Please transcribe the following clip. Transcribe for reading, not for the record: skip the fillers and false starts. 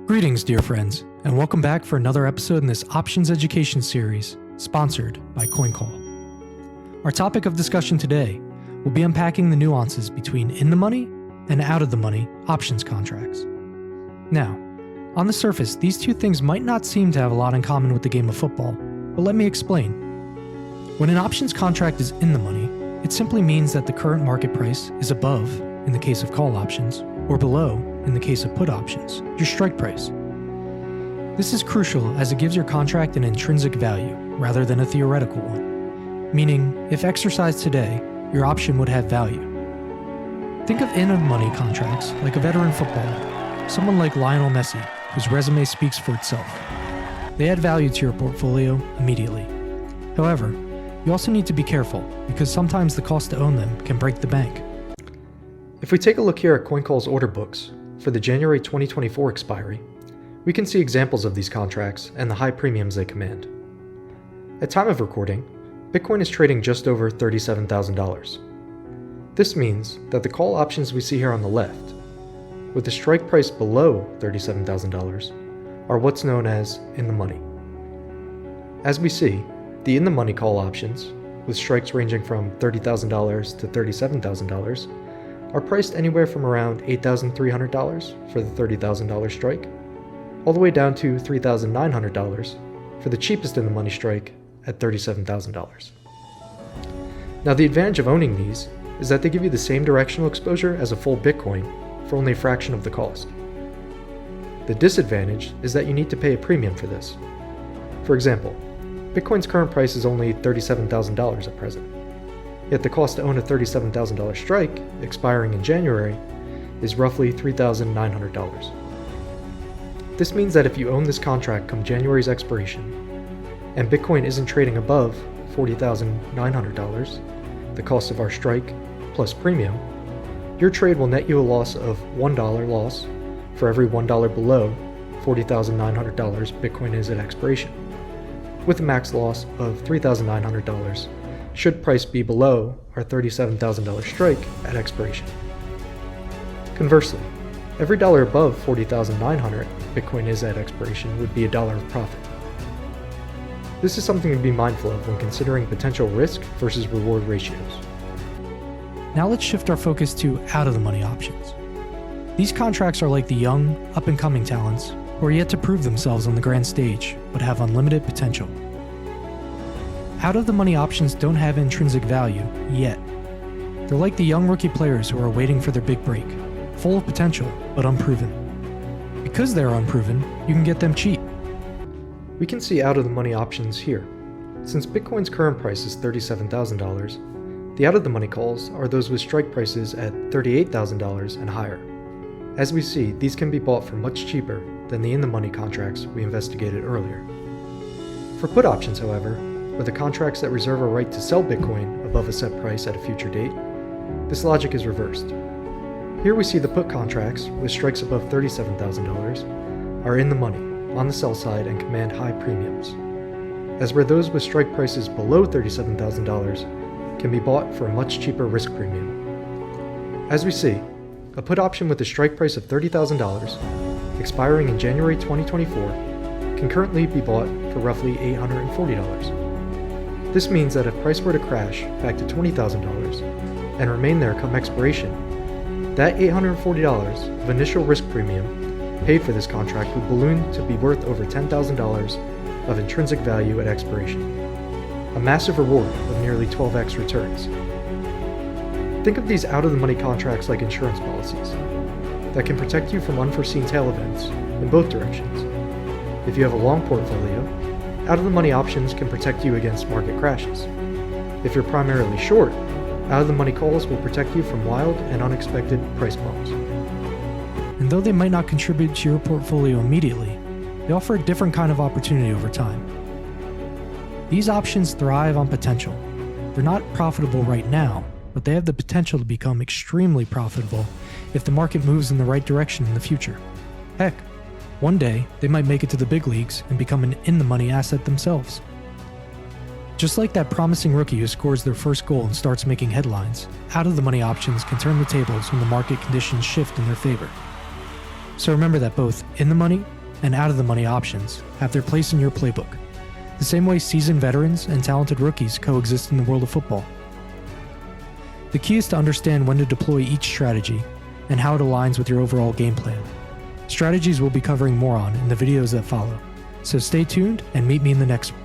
Greetings, dear friends, and welcome back for another episode in this options education series, sponsored by Coincall. Our topic of discussion today will be unpacking the nuances between in-the-money and out-of-the-money options contracts. Now, on the surface, these two things might not seem to have a lot in common with the game of football, but let me explain. When an options contract is in the money, it simply means that the current market price is above, in the case of call options, or below, in the case of put options, your strike price. This is crucial as it gives your contract an intrinsic value rather than a theoretical one, meaning if exercised today, your option would have value. Think of in-the-money contracts like a veteran footballer, someone like Lionel Messi, whose resume speaks for itself. They add value to your portfolio immediately. However, you also need to be careful because sometimes the cost to own them can break the bank. If we take a look here at Coincall's order books for the January 2024 expiry, we can see examples of these contracts and the high premiums they command. At time of recording, Bitcoin is trading just over $37,000. This means that the call options we see here on the left, with the strike price below $37,000, are what's known as in the money. As we see, the in the money call options, with strikes ranging from $30,000 to $37,000, are priced anywhere from around $8,300 for the $30,000 strike, all the way down to $3,900 for the cheapest in the money strike at $37,000. Now, the advantage of owning these is that they give you the same directional exposure as a full Bitcoin for only a fraction of the cost. The disadvantage is that you need to pay a premium for this. For example, Bitcoin's current price is only $37,000 at present, yet the cost to own a $37,000 strike, expiring in January, is roughly $3,900. This means that if you own this contract come January's expiration, and Bitcoin isn't trading above $40,900, the cost of our strike plus premium, your trade will net you a loss of $1 loss for every $1 below $40,900 Bitcoin is at expiration, with a max loss of $3,900 should price be below our $37,000 strike at expiration. Conversely, every dollar above $40,900 Bitcoin is at expiration would be $1 of profit. This is something to be mindful of when considering potential risk versus reward ratios. Now let's shift our focus to out-of-the-money options. These contracts are like the young, up-and-coming talents who are yet to prove themselves on the grand stage, but have unlimited potential. Out-of-the-money options don't have intrinsic value yet. They're like the young rookie players who are waiting for their big break, full of potential, but unproven. Because they're unproven, you can get them cheap. We can see out-of-the-money options here. Since Bitcoin's current price is $37,000, the out-of-the-money calls are those with strike prices at $38,000 and higher. As we see, these can be bought for much cheaper than the in-the-money contracts we investigated earlier. For put options, however, or the contracts that reserve a right to sell Bitcoin above a set price at a future date, this logic is reversed. Here we see the put contracts with strikes above $37,000 are in the money on the sell side and command high premiums, as where those with strike prices below $37,000 can be bought for a much cheaper risk premium. As we see, a put option with a strike price of $30,000, expiring in January 2024, can currently be bought for roughly $840. This means that if price were to crash back to $20,000 and remain there come expiration, that $840 of initial risk premium paid for this contract would balloon to be worth over $10,000 of intrinsic value at expiration, a massive reward of nearly 12x returns. Think of these out-of-the-money contracts like insurance policies that can protect you from unforeseen tail events in both directions. If you have a long portfolio, out-of-the-money options can protect you against market crashes. If you're primarily short, out-of-the-money calls will protect you from wild and unexpected price bumps. And though they might not contribute to your portfolio immediately, they offer a different kind of opportunity over time. These options thrive on potential. They're not profitable right now, but they have the potential to become extremely profitable if the market moves in the right direction in the future. Heck, one day they might make it to the big leagues and become an in-the-money asset themselves. Just like that promising rookie who scores their first goal and starts making headlines, out-of-the-money options can turn the tables when the market conditions shift in their favor. So remember that both in the money and out-of-the-money options have their place in your playbook, the same way seasoned veterans and talented rookies coexist in the world of football. The key is to understand when to deploy each strategy and how it aligns with your overall game plan. Strategies we'll be covering more on in the videos that follow, so stay tuned and meet me in the next one.